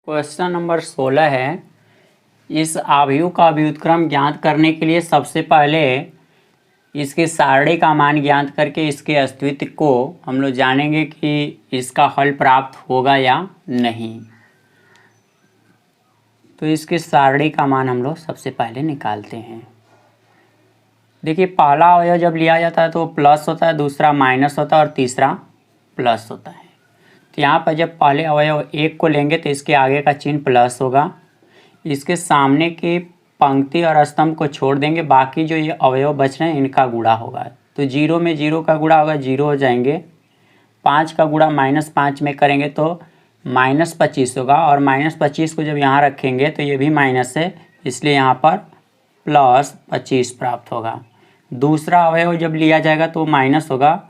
Question number 16 है। इस आव्यूह का व्युत्क्रम ज्ञात करने के लिए सबसे पहले इसके सारणी का मान ज्ञात करके इसके अस्तित्व को हम लोग जानेंगे कि इसका हल प्राप्त होगा या नहीं। तो इसके सारणी का मान हम लोग सबसे पहले निकालते हैं। देखिए, पहला अवयव जब लिया जाता है तो प्लस होता है, दूसरा माइनस होता है और तीसरा प्लस होता है। तो यहाँ पर जब पहले अवयव 1 को लेंगे तो इसके आगे का चिन्ह प्लस होगा, इसके सामने की पंक्ति और स्तंभ को छोड़ देंगे, बाकी जो ये अवयव बच रहे हैं इनका गुणा होगा। तो 0 में 0 का गुणा होगा, 0 हो जाएंगे। 5 का गुणा -5 में करेंगे तो -25 होगा, और -25 को जब यहाँ रखेंगे तो ये भी माइनस है, इसलिए यहाँ पर +25 प्राप्त होगा। दूसरा अवयव जब लिया जाएगा तो माइनस होगा,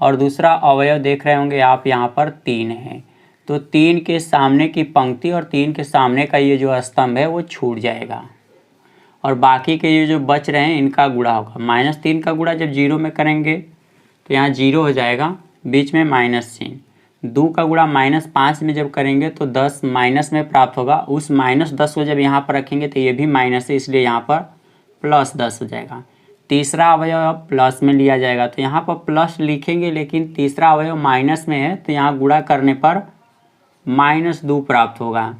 और दूसरा अवयव देख रहे होंगे आप यहाँ पर 3 है, तो 3 के सामने की पंक्ति और 3 के सामने का ये जो स्तंभ है वो छूट जाएगा, और बाकी के ये जो बच रहे हैं इनका गुणा होगा। -3 का गुणा जब 0 में करेंगे तो यहाँ 0 हो जाएगा, बीच में माइनस चिन्ह। 2 का गुणा -5 में जब करेंगे तो 10 माइनस में प्राप्त होगा, उस -10 को जब यहाँ पर रखेंगे तो ये भी माइनस है, इसलिए यहाँ पर +10 हो जाएगा। तीसरा अवयव प्लस में लिया जाएगा, तो यहाँ पर प्लस लिखेंगे, लेकिन तीसरा अवयव माइनस में है तो यहाँ गुणा करने पर -2 प्राप्त होगा।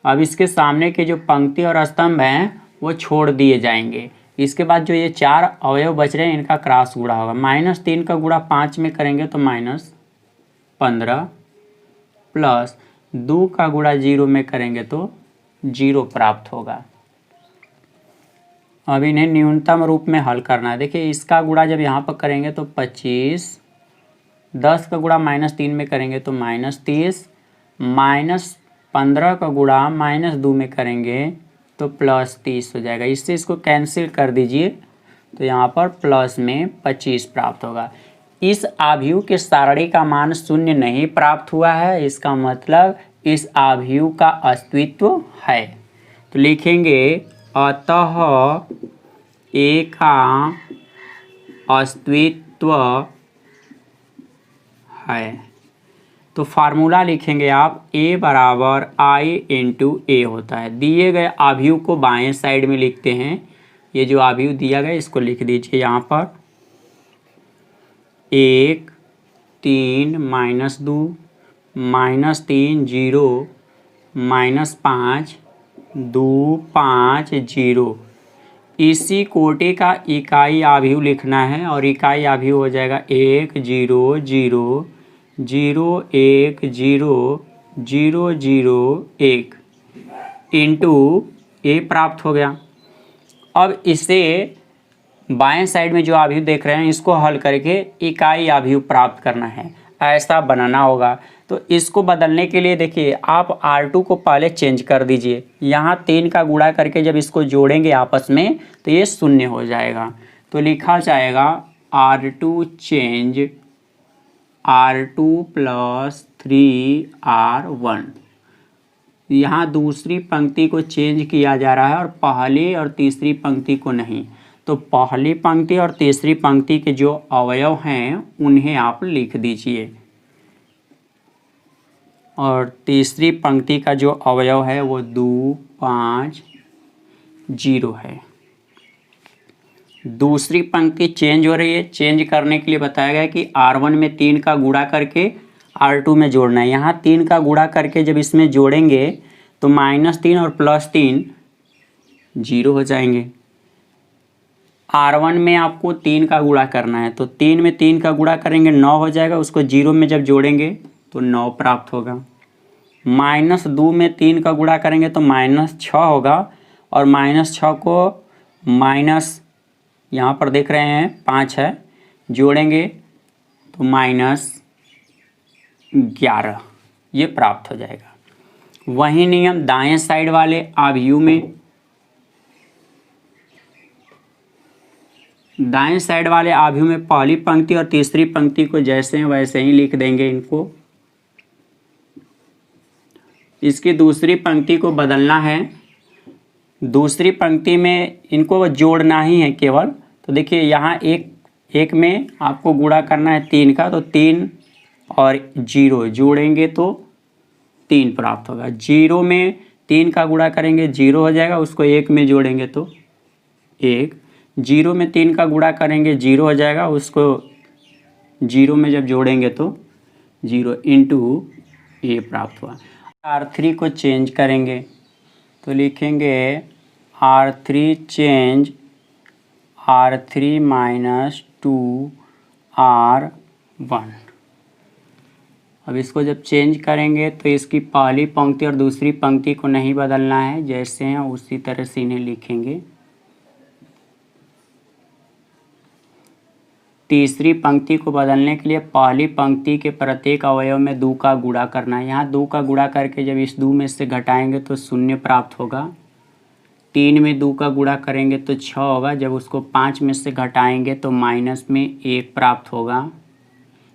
अब इसके सामने के जो पंक्ति और स्तंभ हैं वो छोड़ दिए जाएंगे। इसके बाद जो ये 4 अवयव बच रहे हैं इनका क्रॉस गुणा होगा। -3 का गुणा 5 में करेंगे तो -15 प्लस 2 का गुणा 0 में करेंगे तो 0 प्राप्त होगा। अब इन्हें न्यूनतम रूप में हल करना है। देखिए, इसका गुणा जब यहाँ पर करेंगे तो 25, 10 का गुणा -3 में करेंगे तो -30, -15 का गुणा -2 में करेंगे तो +30 हो जाएगा। इससे इसको कैंसिल कर दीजिए तो यहाँ पर प्लस में 25 प्राप्त होगा। इस आव्यूह के सारणी का मान 0 नहीं प्राप्त हुआ है, इसका मतलब इस आव्यूह का अस्तित्व है। तो लिखेंगे अतः ए का अस्तित्व है। तो फार्मूला लिखेंगे आप, A बराबर I/A होता है। दिए गए आव्यूह को बाएं साइड में लिखते हैं। ये जो आव्यूह दिया गया इसको लिख दीजिए यहाँ पर 1 3 -2 -3 0 -5 2 5 0। इसी कोटि का इकाई आव्यूह लिखना है, और इकाई आव्यूह हो जाएगा 1 0 0 0 1 0 0 0 1 इंटू A प्राप्त हो गया। अब इसे बाएं साइड में जो आव्यूह देख रहे हैं इसको हल करके इकाई आव्यूह प्राप्त करना है, ऐसा बनाना होगा। तो इसको बदलने के लिए देखिए, आप R2 को पहले चेंज कर दीजिए। यहाँ 3 का गुणा करके जब इसको जोड़ेंगे आपस में तो ये 0 हो जाएगा। तो लिखा जाएगा R2 चेंज R2 + 3R1। यहाँ दूसरी पंक्ति को चेंज किया जा रहा है और पहली और तीसरी पंक्ति को नहीं। तो पहली पंक्ति और तीसरी पंक्ति के जो अवयव हैं उन्हें आप लिख दीजिए, और तीसरी पंक्ति का जो अवयव है वो 2 5 0 है। दूसरी पंक्ति चेंज हो रही है, चेंज करने के लिए बताया गया कि R1 में 3 का गुणा करके R2 में जोड़ना है। यहाँ 3 का गुणा करके जब इसमें जोड़ेंगे तो -3 और +3 0 हो जाएंगे। R1 में आपको 3 का गुणा करना है, तो 3 में 3 का गुणा करेंगे 9 हो जाएगा, उसको 0 में जब जोड़ेंगे तो 9 प्राप्त होगा। -2 में 3 का गुणा करेंगे तो -6 होगा, और -6 को माइनस यहाँ पर देख रहे हैं 5 है, जोड़ेंगे तो -11 ये प्राप्त हो जाएगा। वही नियम दाएं साइड वाले आव्यूह में, दाएं साइड वाले आव्यूह में पहली पंक्ति और तीसरी पंक्ति को जैसे हैं वैसे ही लिख देंगे इनको। इसकी दूसरी पंक्ति को बदलना है, दूसरी पंक्ति में इनको जोड़ना ही है केवल। तो देखिए, यहाँ एक में आपको गुणा करना है 3 का, तो 3 और 0 जोड़ेंगे तो 3 प्राप्त होगा। 0 में 3 का गुणा करेंगे 0 हो जाएगा, उसको 1 में जोड़ेंगे तो 1। 0 में 3 का गुणा करेंगे 0 हो जाएगा, उसको 0 में जब जोड़ेंगे तो 0 इंटू ए प्राप्त हुआ। R3 को चेंज करेंगे तो लिखेंगे R3 change R3 minus 2R1। अब इसको जब चेंज करेंगे तो इसकी पहली पंक्ति और दूसरी पंक्ति को नहीं बदलना है, जैसे हैं उसी तरह से इन्हें लिखेंगे। तीसरी पंक्ति को बदलने के लिए पहली पंक्ति के प्रत्येक अवयव में 2 का गुणा करना है। यहाँ 2 का गुणा करके जब इस 2 में से घटाएंगे तो 0 प्राप्त होगा। 3 में 2 का गुणा करेंगे तो 6 होगा, जब उसको 5 में से घटाएंगे तो माइनस में 1 प्राप्त होगा।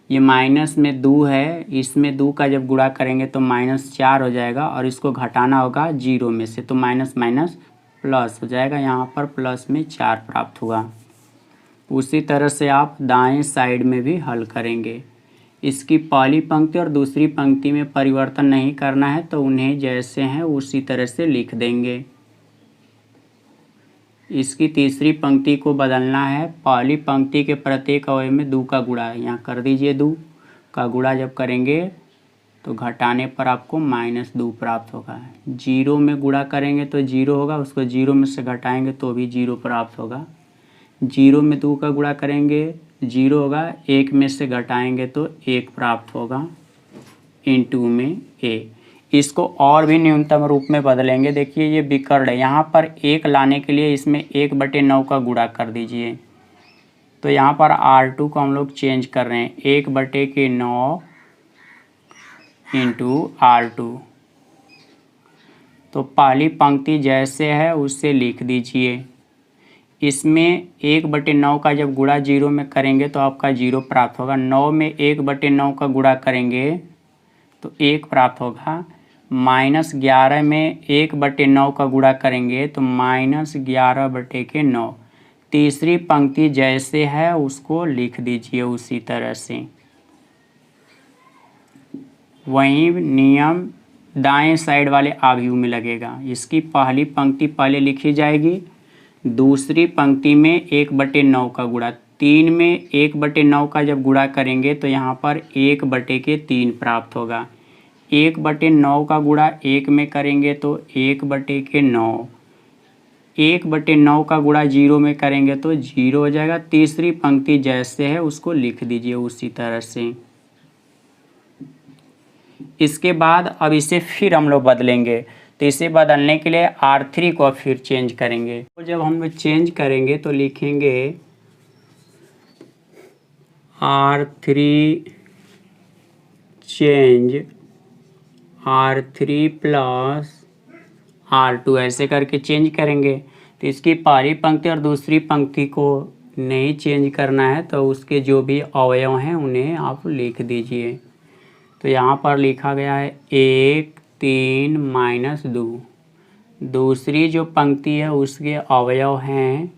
ये माइनस में 2 है, इसमें 2 का जब गुणा करेंगे तो -4 हो जाएगा, और इसको घटाना होगा 0 में से तो माइनस माइनस प्लस हो जाएगा। यहाँ पर प्लस में 4 प्राप्त हुआ। उसी तरह से आप दाएं साइड में भी हल करेंगे। इसकी पहली पंक्ति और दूसरी पंक्ति में परिवर्तन नहीं करना है, तो उन्हें जैसे हैं उसी तरह से लिख देंगे। इसकी तीसरी पंक्ति को बदलना है। पहली पंक्ति के प्रत्येक अवयव में 2 का गुणा है, यहाँ कर दीजिए। 2 का गुणा जब करेंगे तो घटाने पर आपको -2 प्राप्त होगा। 0 में गुणा करेंगे तो 0 होगा, उसको 0 में से घटाएंगे तो भी 0 प्राप्त होगा। 0 में 2 का गुणा करेंगे 0 होगा, 1 में से घटाएंगे तो 1 प्राप्त होगा इंटू में a। इसको और भी न्यूनतम रूप में बदलेंगे। देखिए ये विकर्ण है, यहाँ पर 1 लाने के लिए इसमें 1/9 का गुणा कर दीजिए। तो यहाँ पर R2 को हम लोग चेंज कर रहे हैं, 1/9 इंटू R2। तो पहली पंक्ति जैसे है उससे लिख दीजिए। इसमें 1/9 का जब गुणा 0 में करेंगे तो आपका 0 प्राप्त होगा। 9 में 1/9 का गुणा करेंगे तो 1 प्राप्त होगा। -11 में 1/9 का गुणा करेंगे तो -11/9। तीसरी पंक्ति जैसे है उसको लिख दीजिए उसी तरह से। वही नियम दाएं साइड वाले आव्यूह में लगेगा। इसकी पहली पंक्ति पहले लिखी जाएगी, दूसरी पंक्ति में 1/9 का गुणा। 3 में 1/9 का जब गुणा करेंगे तो यहाँ पर 1/3 प्राप्त होगा। 1/9 का गुणा 1 में करेंगे तो 1/9। 1/9 का गुणा 0 में करेंगे तो 0 हो जाएगा। तीसरी पंक्ति जैसे है उसको लिख दीजिए उसी तरह से। इसके बाद अब इसे फिर हम लोग बदलेंगे, तो इसे बदलने के लिए R3 को फिर चेंज करेंगे। तो जब हम चेंज करेंगे तो लिखेंगे R3 change R3 plus R2, ऐसे करके चेंज करेंगे। तो इसकी पहली पंक्ति और दूसरी पंक्ति को नहीं चेंज करना है, तो उसके जो भी अवयव हैं उन्हें आप लिख दीजिए। तो यहाँ पर लिखा गया है 1 3 -2। दूसरी जो पंक्ति है उसके अवयव हैं,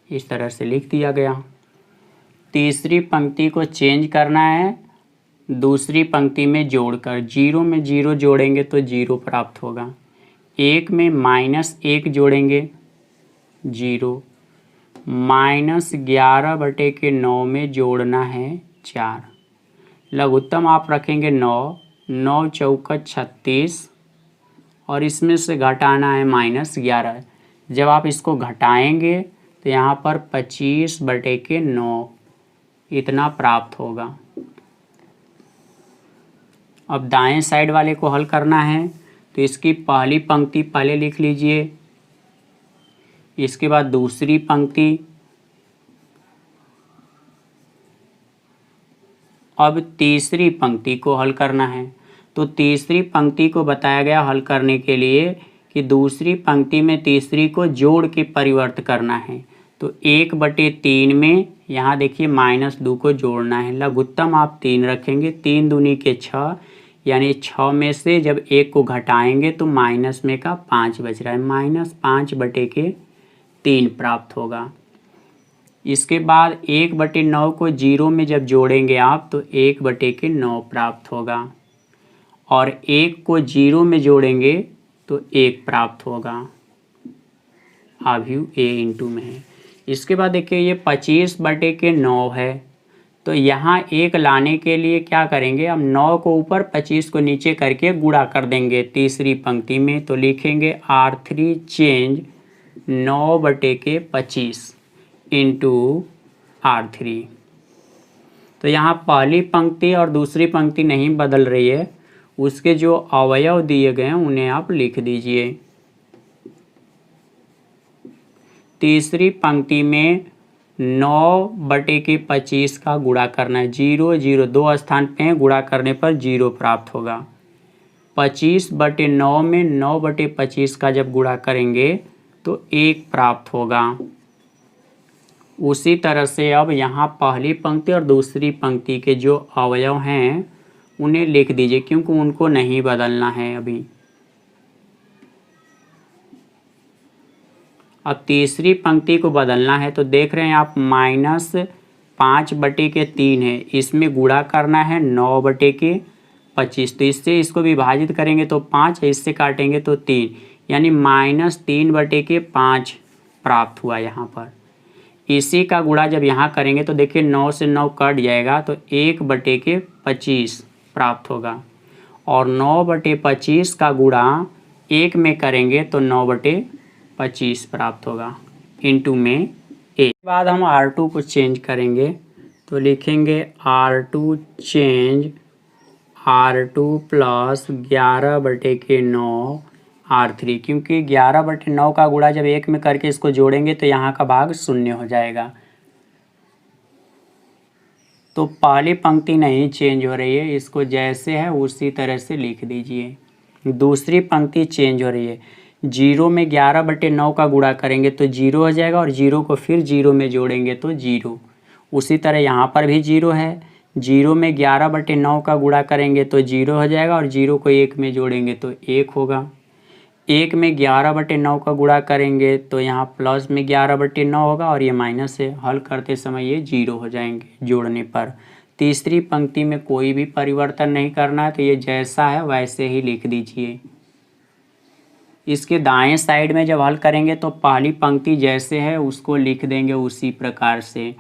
इस तरह से लिख दिया गया। तीसरी पंक्ति को चेंज करना है, दूसरी पंक्ति में जोड़कर 0 में 0 जोड़ेंगे तो 0 प्राप्त होगा। 1 में -1 जोड़ेंगे 0। -11/9 में जोड़ना है 4। लघुत्तम आप रखेंगे 9, 9 चौका 36, और इसमें से घटाना है -11। जब आप इसको घटाएंगे तो यहाँ पर 25/9 इतना प्राप्त होगा। अब दाएं साइड वाले को हल करना है, तो इसकी पहली पंक्ति पहले लिख लीजिए, इसके बाद दूसरी पंक्ति। अब तीसरी पंक्ति को हल करना है, तो तीसरी पंक्ति को बताया गया हल करने के लिए कि दूसरी पंक्ति में तीसरी को जोड़ के परिवर्त करना है। तो 1/3 में यहाँ देखिए -2 को जोड़ना है। लघुत्तम आप 3 रखेंगे, 3 दूनी के 6, यानी 6 में से जब 1 को घटाएंगे तो माइनस में का 5 बच रहा है, -5/3 प्राप्त होगा। इसके बाद 1/9 को 0 में जब जोड़ेंगे आप तो 1/9 प्राप्त होगा। और 1 को 0 में जोड़ेंगे तो 1 प्राप्त होगा। अवयव a इंटू में है। इसके बाद देखिए ये 25/9 है, तो यहाँ 1 लाने के लिए क्या करेंगे, हम 9 को ऊपर 25 को नीचे करके गुणा कर देंगे तीसरी पंक्ति में। तो लिखेंगे R3 चेंज 9/25 इंटू R3। तो यहाँ पहली पंक्ति और दूसरी पंक्ति नहीं बदल रही है, उसके जो अवयव दिए गए हैं उन्हें आप लिख दीजिए। तीसरी पंक्ति में 9/25 का गुणा करना है। 0 0 दो स्थान पे गुणा करने पर 0 प्राप्त होगा। 25/9 में 9/25 का जब गुणा करेंगे तो 1 प्राप्त होगा। उसी तरह से अब यहाँ पहली पंक्ति और दूसरी पंक्ति के जो अवयव हैं उन्हें लिख दीजिए, क्योंकि उनको नहीं बदलना है अभी। अब तीसरी पंक्ति को बदलना है, तो देख रहे हैं आप -5/3 है, इसमें गुणा करना है 9/25। तो इससे इसको विभाजित करेंगे तो 5 है, इससे काटेंगे तो 3, यानी -3/5 प्राप्त हुआ यहाँ पर। इसी का गुणा जब यहाँ करेंगे तो देखिए 9 से 9 कट जाएगा तो 1/25 प्राप्त होगा। और 9/25 का गुणा 1 में करेंगे तो 9/25 प्राप्त होगा इंटू में ए। बाद हम R2 को चेंज करेंगे, तो लिखेंगे R2 change R2 plus 11/9 R3, क्योंकि 11/9 का गुणा जब 1 में करके इसको जोड़ेंगे तो यहाँ का भाग 0 हो जाएगा। तो पहली पंक्ति नहीं चेंज हो रही है, इसको जैसे है उसी तरह से लिख दीजिए। दूसरी पंक्ति चेंज हो रही है। 0 में 11/9 का गुणा करेंगे तो 0 हो जाएगा, और 0 को फिर 0 में जोड़ेंगे तो 0। उसी तरह यहाँ पर भी 0 है। 0 में 11/9 का गुणा करेंगे तो 0 हो जाएगा, और 0 को 1 में जोड़ेंगे तो 1 होगा। 1 में 11/9 का गुणा करेंगे तो यहाँ प्लस में 11/9 होगा, और ये माइनस है। हल करते समय ये 0 हो जाएंगे जोड़ने पर। तीसरी पंक्ति में कोई भी परिवर्तन नहीं करना है, तो ये जैसा है वैसे ही लिख दीजिए। इसके दाएं साइड में जब हल करेंगे तो पहली पंक्ति जैसे है उसको लिख देंगे उसी प्रकार से।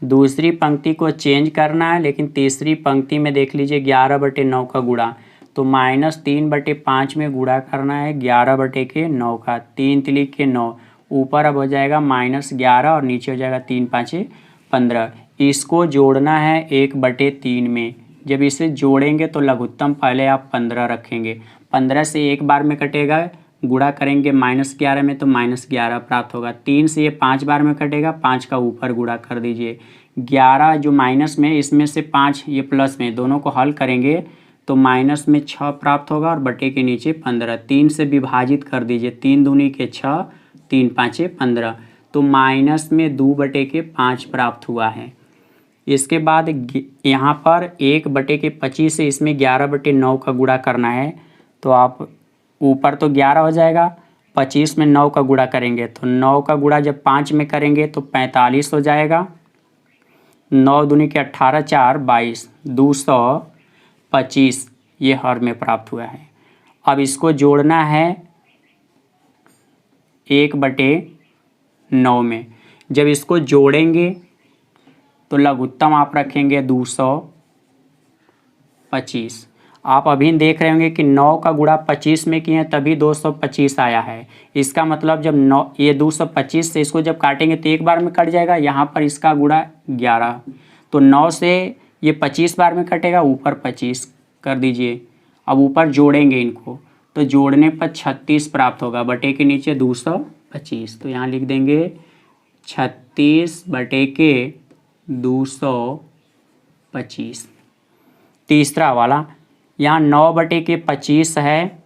दूसरी पंक्ति को चेंज करना है, लेकिन तीसरी पंक्ति में देख लीजिए 11/9 का गुणा, तो -3/5 में गुणा करना है 11/9 का। 3 3 के 9, ऊपर अब हो जाएगा -11 और नीचे हो जाएगा 3 5 15। इसको जोड़ना है 1/3 में। जब इसे जोड़ेंगे तो लघुत्तम पहले आप 15 रखेंगे। 15 से एक बार में कटेगा, गुणा करेंगे -11 में तो -11 प्राप्त होगा। 3 से ये 5 बार में कटेगा, 5 का ऊपर गुणा कर दीजिए। 11 जो माइनस में, इसमें से 5 ये प्लस में, दोनों को हल करेंगे तो माइनस में 6 प्राप्त होगा, और बटे के नीचे 15। 3 से विभाजित कर दीजिए, 3 दूनी के 6, 3 5 15, तो माइनस में 2/5 प्राप्त हुआ है। इसके बाद यहाँ पर 1/25 से इसमें 11/9 का गुणा करना है, तो आप ऊपर तो 11 हो जाएगा, 25 में 9 का गुणा करेंगे तो 9 का गुणा जब 5 में करेंगे तो 45 हो जाएगा। 9 दूनी के 18, 4 22, 225 ये हर में प्राप्त हुआ है। अब इसको जोड़ना है 1/9 में। जब इसको जोड़ेंगे तो लघुत्तम आप रखेंगे 225। आप अभी देख रहे होंगे कि 9 का गुणा 25 में किए हैं तभी 225 आया है। इसका मतलब जब 9 ये 225 से इसको जब काटेंगे तो एक बार में कट जाएगा, यहाँ पर इसका गुणा 11, तो 9 से ये 25 बार में कटेगा, ऊपर 25 कर दीजिए। अब ऊपर जोड़ेंगे इनको, तो जोड़ने पर 36 प्राप्त होगा, बटे के नीचे 225, तो यहाँ लिख देंगे 36/225। तीसरा वाला यहाँ 9/25 है,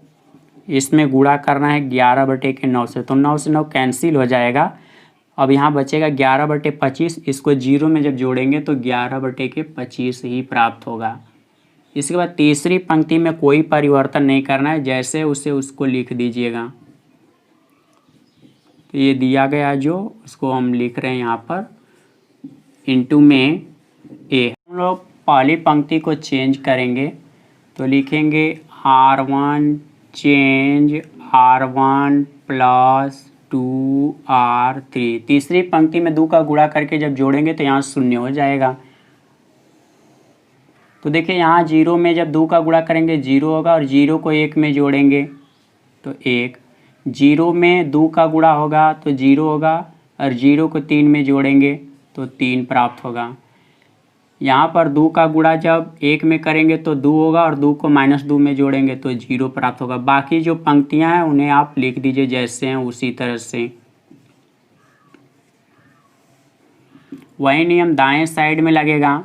इसमें गुणा करना है 11/9 से, तो 9 से 9 कैंसिल हो जाएगा। अब यहाँ बचेगा 11/25, इसको 0 में जब जोड़ेंगे तो 11/25 ही प्राप्त होगा। इसके बाद तीसरी पंक्ति में कोई परिवर्तन नहीं करना है, जैसे उसे उसको लिख दीजिएगा। तो ये दिया गया जो उसको हम लिख रहे हैं यहाँ पर इंटू में ए। हम लोग पहली पंक्ति को चेंज करेंगे, तो लिखेंगे R1 change R1 plus 2R3। तीसरी पंक्ति में 2 का गुणा करके जब जोड़ेंगे तो यहाँ 0 हो जाएगा। तो देखिए यहाँ 0 में जब 2 का गुणा करेंगे 0 होगा, और 0 को 1 में जोड़ेंगे तो 1। 0 में 2 का गुणा होगा तो 0 होगा, और 0 को 3 में जोड़ेंगे तो 3 प्राप्त होगा। यहाँ पर 2 का गुणा जब 1 में करेंगे तो 2 होगा, और 2 को -2 में जोड़ेंगे तो 0 प्राप्त होगा। बाकी जो पंक्तियाँ हैं उन्हें आप लिख दीजिए जैसे हैं उसी तरह से। वही नियम दाएं साइड में लगेगा।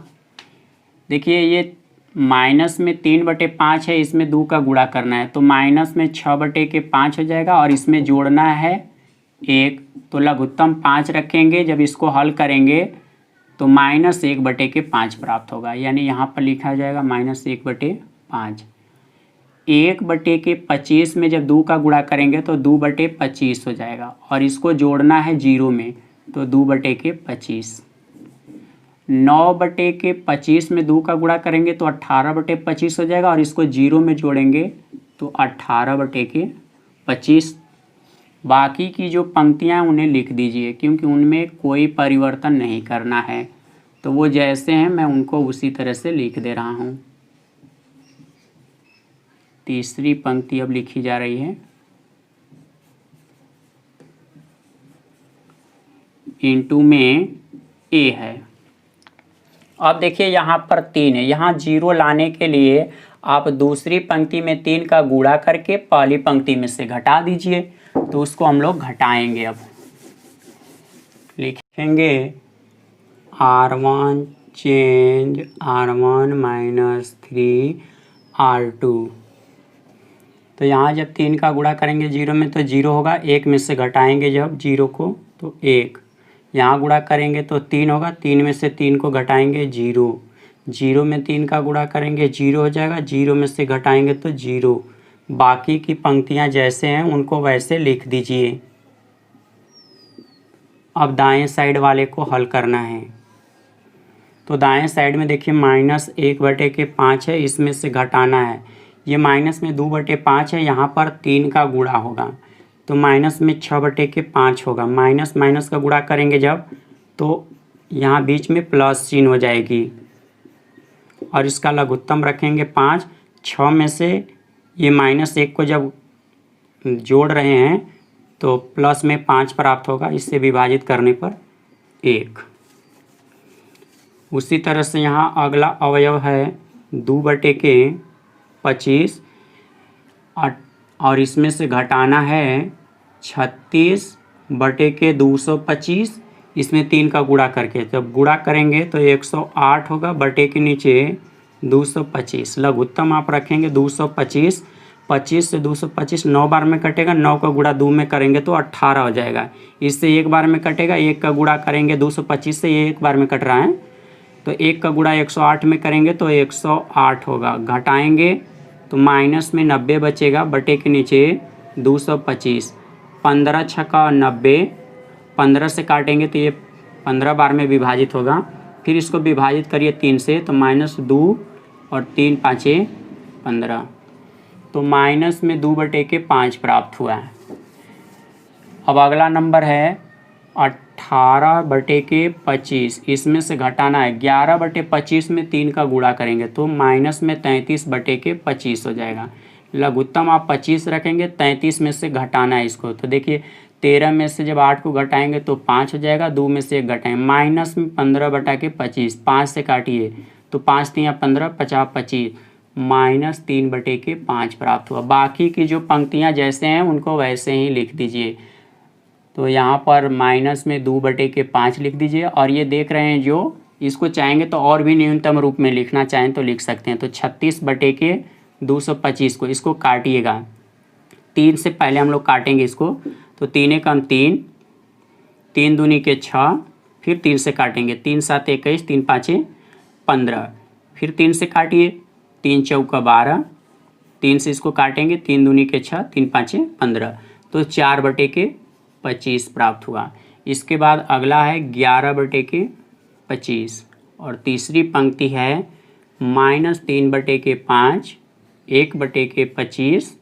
देखिए ये माइनस में 3/5 है, इसमें 2 का गुणा करना है तो माइनस में 6/5 हो जाएगा, और इसमें जोड़ना है 1। तो लघुत्तम 5 रखेंगे, जब इसको हल करेंगे तो -1/5 प्राप्त होगा। यानी यहाँ पर लिखा जाएगा -1/5। 1/25 में जब 2 का गुणा करेंगे तो 2/25 हो जाएगा, और इसको जोड़ना है 0 में तो 2/25। 9/25 में 2 का गुणा करेंगे तो 18/25 हो जाएगा, और इसको 0 में जोड़ेंगे तो 18/25। बाकी की जो पंक्तियां उन्हें लिख दीजिए, क्योंकि उनमें कोई परिवर्तन नहीं करना है, तो वो जैसे हैं मैं उनको उसी तरह से लिख दे रहा हूँ। तीसरी पंक्ति अब लिखी जा रही है। इनटू में ए है। अब देखिए यहाँ पर 3 है, यहाँ 0 लाने के लिए आप दूसरी पंक्ति में 3 का गुणा करके पहली पंक्ति में से घटा दीजिए। तो उसको हम लोग घटाएंगे। अब लिखेंगे R1 change R1 minus 3R2। तो यहाँ जब 3 का गुणा करेंगे 0 में तो 0 होगा, 1 में से घटाएंगे जब 0 को तो 1। यहाँ गुणा करेंगे तो 3 होगा, 3 में से 3 को घटाएंगे 0। 0 में 3 का गुणा करेंगे 0 हो जाएगा, 0 में से घटाएंगे तो 0। बाकी की पंक्तियाँ जैसे हैं उनको वैसे लिख दीजिए। अब दाएं साइड वाले को हल करना है। तो दाएं साइड में देखिए -1/5 है, इसमें से घटाना है। ये माइनस में 2/5 है, यहाँ पर 3 का गुणा होगा तो माइनस में 6/5 होगा। माइनस माइनस का गुणा करेंगे जब तो यहाँ बीच में प्लस चिन्ह हो जाएगी, और इसका लघुत्तम रखेंगे 5। 6 में से ये -1 को जब जोड़ रहे हैं तो प्लस में 5 प्राप्त होगा, इससे विभाजित करने पर 1। उसी तरह से यहाँ अगला अवयव है 2/25, और इसमें से घटाना है 36/225। इसमें 3 का गुणा करके जब गुणा करेंगे तो 108 होगा, बटे के नीचे 225। लघुत्तम आप रखेंगे 225। 25 से 225 9 बार में कटेगा, 9 का गुणा 2 में करेंगे तो 18 हो जाएगा। इससे 1 बार में कटेगा, 1 का गुणा करेंगे 225 से, ये 1 बार में कट रहा है तो 1 का गुणा 108 में करेंगे तो 108 होगा। घटाएंगे तो माइनस में 90 बचेगा, बटे के नीचे 225। 15 छक्का 90, 15 से काटेंगे तो ये 15 बार में विभाजित होगा। फिर इसको विभाजित करिए 3 से तो -2 और 3 5 15, तो माइनस में 2/5 प्राप्त हुआ है। अब अगला नंबर है 18/25, इसमें से घटाना है 11/25 में 3 का गुणा करेंगे तो माइनस में 33/25 हो जाएगा। लघुत्तम आप 25 रखेंगे, 33 में से घटाना है इसको। तो देखिए 13 में से जब 8 को घटाएंगे तो 5 हो जाएगा, 2 में से 1 घटाएंगे, माइनस में 15/25। 5 से काटिए तो 5 3 15, 50 25, -3/5 प्राप्त हुआ। बाकी की जो पंक्तियां जैसे हैं उनको वैसे ही लिख दीजिए। तो यहाँ पर माइनस में 2/5 लिख दीजिए, और ये देख रहे हैं जो इसको चाहेंगे तो और भी न्यूनतम रूप में लिखना चाहें तो लिख सकते हैं। तो 36/225 को इसको काटिएगा, 3 से पहले हम लोग काटेंगे इसको। तो 3 एकम 3, 3 दूनी के 6, फिर 3 से काटेंगे, 3 7 21, 3 5 15, फिर 3 से काटिए, 3 चौका 12, 3 से इसको काटेंगे, 3 दूनी के 6, 3 5 15, तो 4/25 प्राप्त हुआ। इसके बाद अगला है 11/25, और तीसरी पंक्ति है -3/5 1/25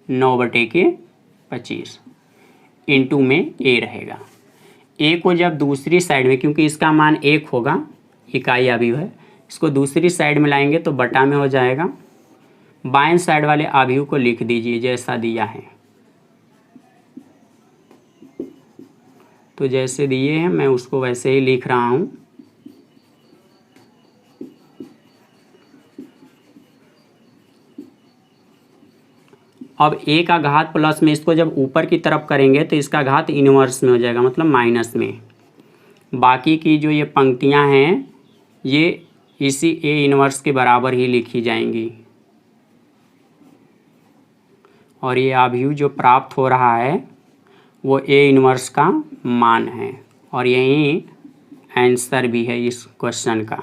9/25 इंटू में ए रहेगा। ए को जब दूसरी साइड में, क्योंकि इसका मान 1 होगा, इकाई अवयव है, इसको दूसरी साइड में लाएंगे तो बटा में हो जाएगा। बाएं साइड वाले अवयव को लिख दीजिए जैसा दिया है। तो जैसे दिए हैं मैं उसको वैसे ही लिख रहा हूँ। अब a का घात प्लस में, इसको जब ऊपर की तरफ करेंगे तो इसका घात इनवर्स में हो जाएगा, मतलब माइनस में। बाकी की जो ये पंक्तियां हैं ये इसी a इनवर्स के बराबर ही लिखी जाएंगी। और ये अवयव जो प्राप्त हो रहा है वो a इनवर्स का मान है, और यही आंसर भी है इस क्वेश्चन का।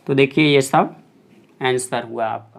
तो देखिए ये सब आंसर हुआ आपका।